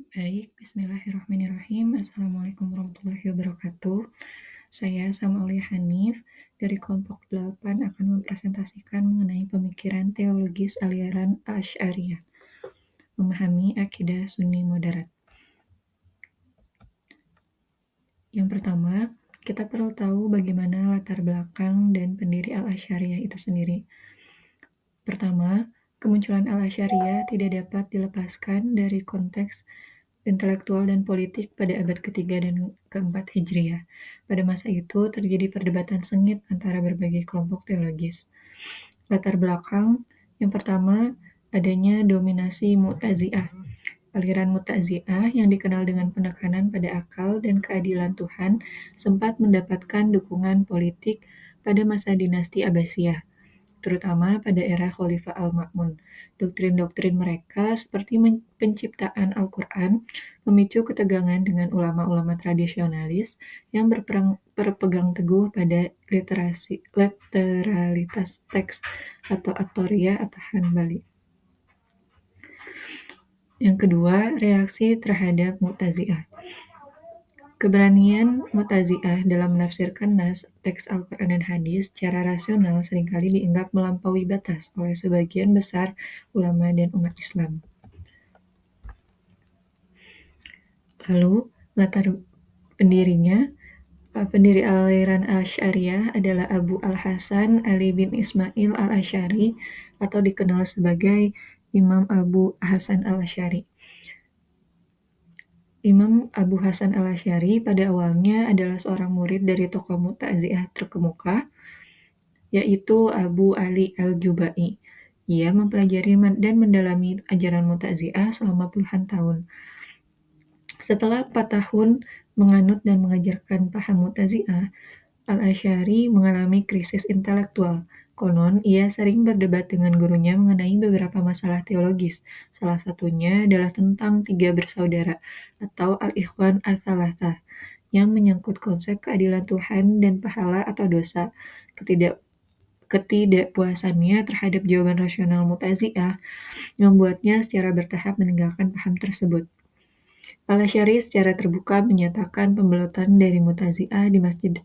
Baik, bismillahirrahmanirrahim. Assalamualaikum warahmatullahi wabarakatuh. Saya Samaulia Hanif dari kelompok 8 akan mempresentasikan mengenai pemikiran teologis aliran Asy'ariyah, memahami akidah Sunni moderat. Yang pertama, kita perlu tahu bagaimana latar belakang dan pendiri Al-Asy'ariyah itu sendiri. Pertama, kemunculan Al-Asy'ariyah tidak dapat dilepaskan dari konteks intelektual dan politik pada abad ketiga dan keempat Hijriah. Pada masa itu terjadi perdebatan sengit antara berbagai kelompok teologis. Latar belakang yang pertama, adanya dominasi Mu'tazi'ah. Aliran Mu'tazi'ah yang dikenal dengan penekanan pada akal dan keadilan Tuhan sempat mendapatkan dukungan politik pada masa dinasti Abbasiyah, terutama pada era Khalifah Al-Ma'mun. Doktrin-doktrin mereka seperti penciptaan Al-Quran memicu ketegangan dengan ulama-ulama tradisionalis yang berpegang teguh pada literalitas teks atau at-Thauriyah atau Hanbali. Yang kedua, reaksi terhadap Mu'tazi'ah. Keberanian Mu'tazi'ah dalam menafsirkan nas, teks Al-Quran dan hadis secara rasional seringkali dianggap melampaui batas oleh sebagian besar ulama dan umat Islam. Lalu, latar pendirinya, pendiri aliran Asy'ariyah adalah Abu Al-Hasan Ali bin Ismail Al-Asy'ari atau dikenal sebagai Imam Abu Hasan Al-Asy'ari. Imam Abu Hasan Al-Asy'ari pada awalnya adalah seorang murid dari tokoh Mu'tazi'ah terkemuka, yaitu Abu Ali Al-Jubai. Ia mempelajari dan mendalami ajaran Mu'tazi'ah selama puluhan tahun. Setelah 4 tahun menganut dan mengajarkan paham Mu'tazi'ah, Al-Asy'ari mengalami krisis intelektual. Konon, ia sering berdebat dengan gurunya mengenai beberapa masalah teologis. Salah satunya adalah tentang 3 bersaudara, atau Al-Ikhwan Ats-Tsalatsah, yang menyangkut konsep keadilan Tuhan dan pahala atau dosa. Ketidakpuasannya terhadap jawaban rasional Mu'tazi'ah membuatnya secara bertahap meninggalkan paham tersebut. Al-Asy'ari secara terbuka menyatakan pembelotan dari Mu'tazi'ah di Masjid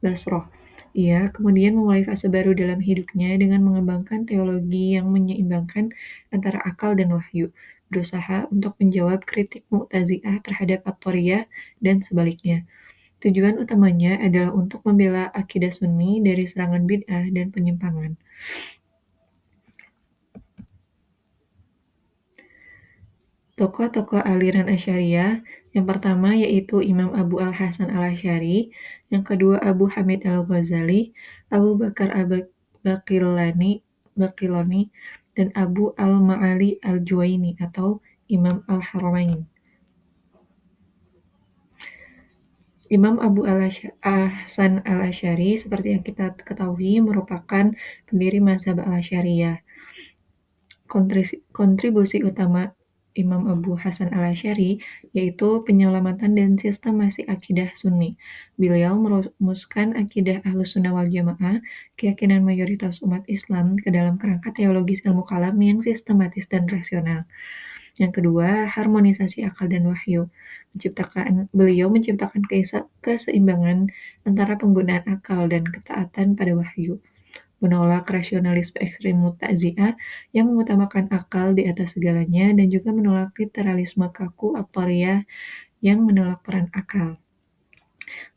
Basrah. Ia kemudian memulai fase baru dalam hidupnya dengan mengembangkan teologi yang menyeimbangkan antara akal dan wahyu, berusaha untuk menjawab kritik Mu'tazi'ah terhadap at-Thauriyah dan sebaliknya. Tujuan utamanya adalah untuk membela akidah Sunni dari serangan bid'ah dan penyimpangan. Tokoh-tokoh aliran Asy'ariyah, yang pertama yaitu Imam Abu Al-Hasan Al-Asy'ari, yang kedua Abu Hamid Al-Ghazali, Abu Bakar Baqillani, dan Abu Al-Ma'ali Al-Juwaini atau Imam Al-Haramain. Imam Abu Hasan Al-Asy'ari seperti yang kita ketahui merupakan pendiri mazhab Al-Asy'ariyah. Kontribusi utama Imam Abu Hasan Al-Asy'ari yaitu penyelamatan dan sistemasi akidah Sunni. Beliau merumuskan akidah Ahlus Sunnah wal Jamaah, keyakinan mayoritas umat Islam ke dalam kerangka teologis ilmu kalam yang sistematis dan rasional. Yang kedua, harmonisasi akal dan wahyu. Beliau menciptakan keseimbangan antara penggunaan akal dan ketaatan pada wahyu, menolak rasionalisme ekstrem Mu'tazi'ah yang mengutamakan akal di atas segalanya, dan juga menolak literalisme kaku at-Thauriyah yang menolak peran akal.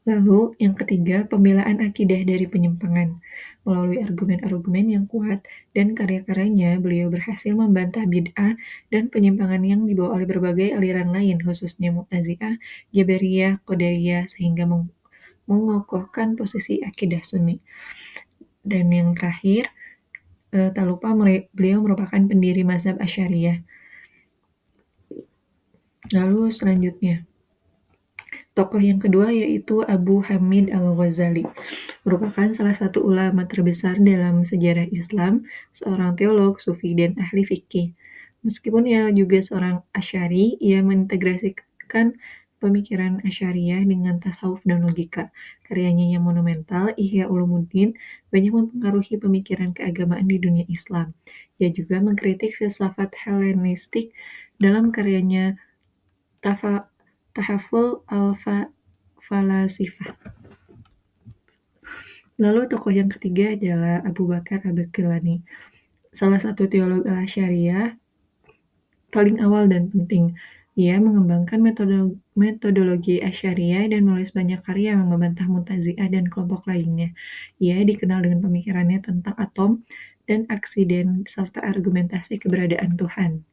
Lalu, yang ketiga, pembelaan akidah dari penyimpangan. Melalui argumen-argumen yang kuat dan karya-karyanya, beliau berhasil membantah bid'ah dan penyimpangan yang dibawa oleh berbagai aliran lain, khususnya Mu'tazi'ah, Jabariyah, Qadariyah, sehingga mengokohkan posisi akidah Sunni. Dan yang terakhir, tak lupa beliau merupakan pendiri mazhab Asy'ariyah. Lalu selanjutnya, tokoh yang kedua yaitu Abu Hamid Al-Ghazali, merupakan salah satu ulama terbesar dalam sejarah Islam, seorang teolog, sufi, dan ahli fikih. Meskipun ia juga seorang Asy'ari, ia mengintegrasikan pemikiran Asy'ariyah dengan tasawuf dan logika. Karyanya yang monumental, Ihya Ulumuddin, banyak mempengaruhi pemikiran keagamaan di dunia Islam. Ia juga mengkritik filsafat Helenistik dalam karyanya Tahaful al-Falasifah. Lalu tokoh yang ketiga adalah Abu Bakar Al-Baqillani, salah satu teolog Al-Asy'ariyah paling awal dan penting. Ia mengembangkan metodologi Asy'ariyah dan menulis banyak karya yang membantah Mu'tazilah dan kelompok lainnya. Ia dikenal dengan pemikirannya tentang atom dan aksiden serta argumentasi keberadaan Tuhan.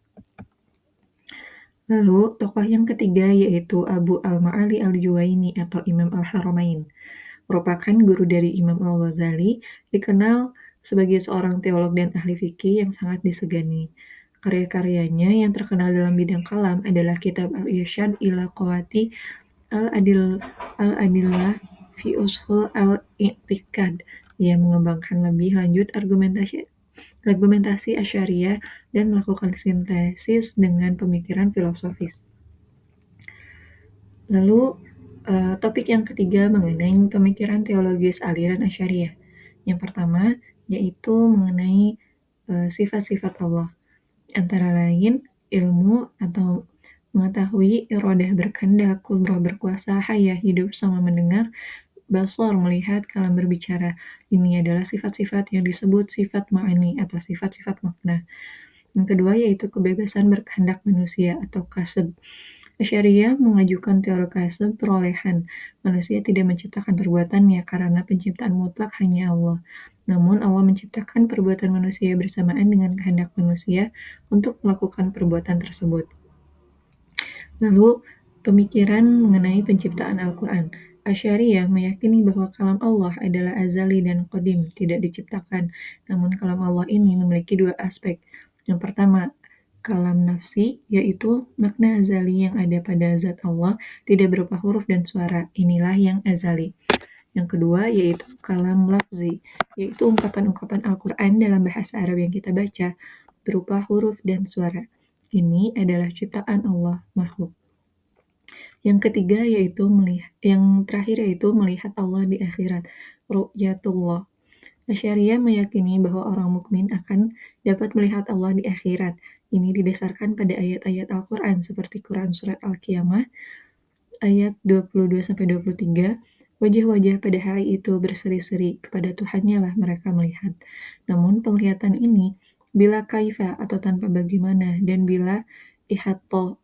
Lalu, tokoh yang ketiga yaitu Abu al-Ma'ali al-Juwaini atau Imam al-Haramain. Merupakan guru dari Imam al-Ghazali, dikenal sebagai seorang teolog dan ahli fikih yang sangat disegani. Karya-karyanya yang terkenal dalam bidang kalam adalah kitab Al-Irsyad ila Qawati Al-Adillah fi Ushul Al-I'tiqad. Ia mengembangkan lebih lanjut argumentasi Asy'ariyah dan melakukan sintesis dengan pemikiran filosofis. Lalu, topik yang ketiga mengenai pemikiran teologis aliran Asy'ariyah. Yang pertama, yaitu mengenai sifat-sifat Allah. Antara lain, ilmu atau mengetahui, iradah berkehendak, qudrah berkuasa, hayah hidup sama mendengar, basar melihat, kalam berbicara. Ini adalah sifat-sifat yang disebut sifat ma'ani atau sifat-sifat makna. Yang kedua yaitu kebebasan berkehendak manusia atau kasb. Asy'ariyah mengajukan teori kasb perolehan. Manusia tidak menciptakan perbuatannya karena penciptaan mutlak hanya Allah. Namun Allah menciptakan perbuatan manusia bersamaan dengan kehendak manusia untuk melakukan perbuatan tersebut. Lalu, pemikiran mengenai penciptaan Al-Quran. Asy'ariyah meyakini bahwa kalam Allah adalah azali dan qadim, tidak diciptakan. Namun kalam Allah ini memiliki dua aspek. Yang pertama, kalam nafsi, yaitu makna azali yang ada pada zat Allah, tidak berupa huruf dan suara. Inilah yang azali. Yang kedua yaitu kalam lafzi, yaitu ungkapan-ungkapan Al-Quran dalam bahasa Arab yang kita baca, berupa huruf dan suara. Ini adalah ciptaan Allah, makhluk. Yang ketiga yang terakhir yaitu melihat Allah di akhirat, ru'yatullah. Asy'ariyah meyakini bahwa orang mukmin akan dapat melihat Allah di akhirat. Ini didasarkan pada ayat-ayat Al-Quran seperti Quran Surat Al-Qiyamah ayat 22-23. Wajah-wajah pada hari itu berseri-seri, kepada Tuhannya lah mereka melihat. Namun penglihatan ini bila kaifa atau tanpa bagaimana, dan bila ihata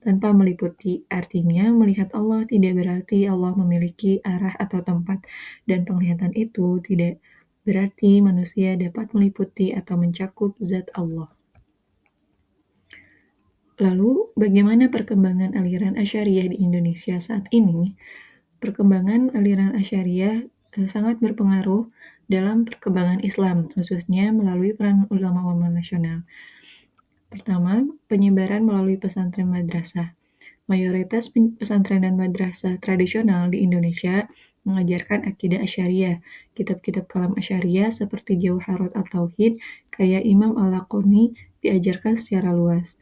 tanpa meliputi. Artinya melihat Allah tidak berarti Allah memiliki arah atau tempat, dan penglihatan itu tidak berarti manusia dapat meliputi atau mencakup zat Allah. Lalu, bagaimana perkembangan aliran Asy'ariyah di Indonesia saat ini? Perkembangan aliran Asy'ariyah sangat berpengaruh dalam perkembangan Islam, khususnya melalui peran ulama-ulama nasional. Pertama, penyebaran melalui pesantren madrasah. Mayoritas pesantren dan madrasah tradisional di Indonesia mengajarkan akidah Asy'ariyah. Kitab-kitab kalam Asy'ariyah seperti Jawharat at-Tauhid karya Imam Al-Laqani diajarkan secara luas.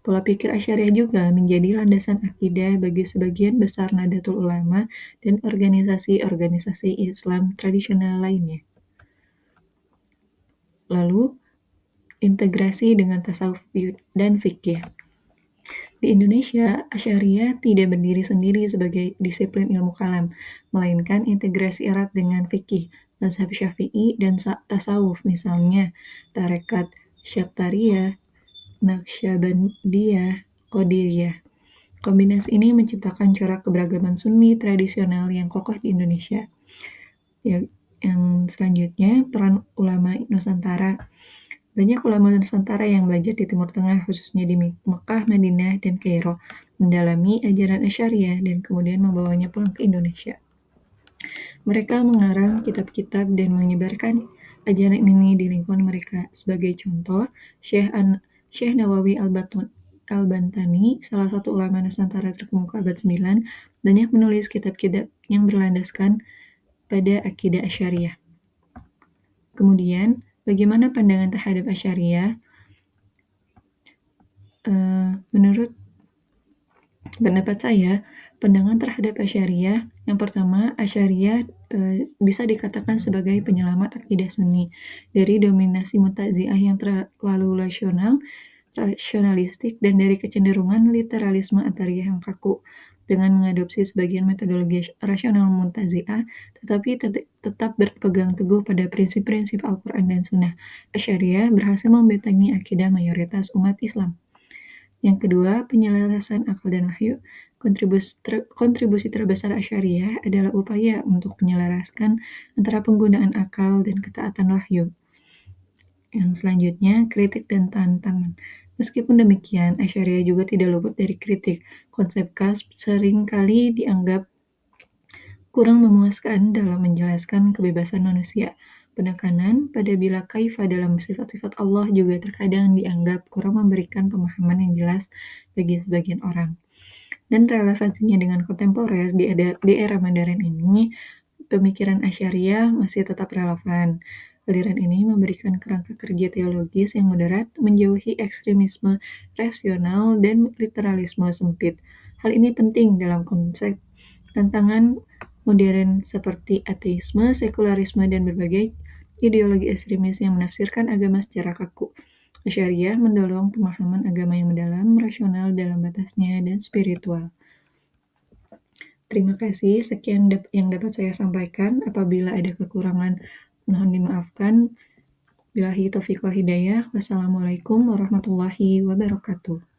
Pola pikir Asy'ariyah juga menjadi landasan akidah bagi sebagian besar Nahdlatul Ulama dan organisasi-organisasi Islam tradisional lainnya. Lalu, integrasi dengan tasawuf dan fikih. Di Indonesia, Asy'ariyah tidak berdiri sendiri sebagai disiplin ilmu kalam, melainkan integrasi erat dengan fikih, mazhab Syafi'i, dan tasawuf, misalnya tarekat Syadhariyah, Naqsyabandiyah, Qadiriyah. Kombinasi ini menciptakan corak keberagaman Sunni tradisional yang kokoh di Indonesia. Yang selanjutnya, peran ulama Nusantara. Banyak ulama Nusantara yang belajar di Timur Tengah, khususnya di Mekah, Madinah, dan Kairo, mendalami ajaran Asy'ariyah dan kemudian membawanya pulang ke Indonesia. Mereka mengarang kitab-kitab dan menyebarkan ajaran ini di lingkungan mereka. Sebagai contoh, Syekh Nawawi Al-Bantani, salah satu ulama Nusantara terkemuka abad 9, banyak menulis kitab-kitab yang berlandaskan pada akidah Asy'ariyah. Kemudian, bagaimana pandangan terhadap Asy'ariyah? Menurut pendapat saya, pandangan terhadap Asy'ariyah, yang pertama, Asy'ariyah bisa dikatakan sebagai penyelamat akidah Sunni dari dominasi Mu'tazilah yang terlalu rasional, rasionalistik, dan dari kecenderungan literalisme atariah yang kaku. Dengan mengadopsi sebagian metodologi rasional Mu'tazilah, tetapi tetap berpegang teguh pada prinsip-prinsip Al-Quran dan Sunnah, Asy'ariyah berhasil membentengi akidah mayoritas umat Islam. Yang kedua, penyelarasan akal dan wahyu. Kontribusi terbesar Asy'ariyah adalah upaya untuk menyelaraskan antara penggunaan akal dan ketaatan wahyu. Yang selanjutnya, kritik dan tantangan. Meskipun demikian, Asy'ariyah juga tidak luput dari kritik. Konsep kasb seringkali dianggap kurang memuaskan dalam menjelaskan kebebasan manusia. Penekanan pada bila kaifa dalam sifat-sifat Allah juga terkadang dianggap kurang memberikan pemahaman yang jelas bagi sebagian orang. Dan relevansinya dengan kontemporer di era modern ini, pemikiran Asy'ariyah masih tetap relevan. Aliran ini memberikan kerangka kerja teologis yang moderat, menjauhi ekstremisme rasional dan literalisme sempit. Hal ini penting dalam konsep tantangan modern seperti ateisme, sekularisme, dan berbagai ideologi ekstremis yang menafsirkan agama secara kaku. Asy'ariyah mendorong pemahaman agama yang mendalam, rasional dalam batasnya, dan spiritual. Terima kasih, sekian yang dapat saya sampaikan. Apabila ada kekurangan, mohon dimaafkan. Billahi taufiq wal hidayah. Wassalamualaikum warahmatullahi wabarakatuh.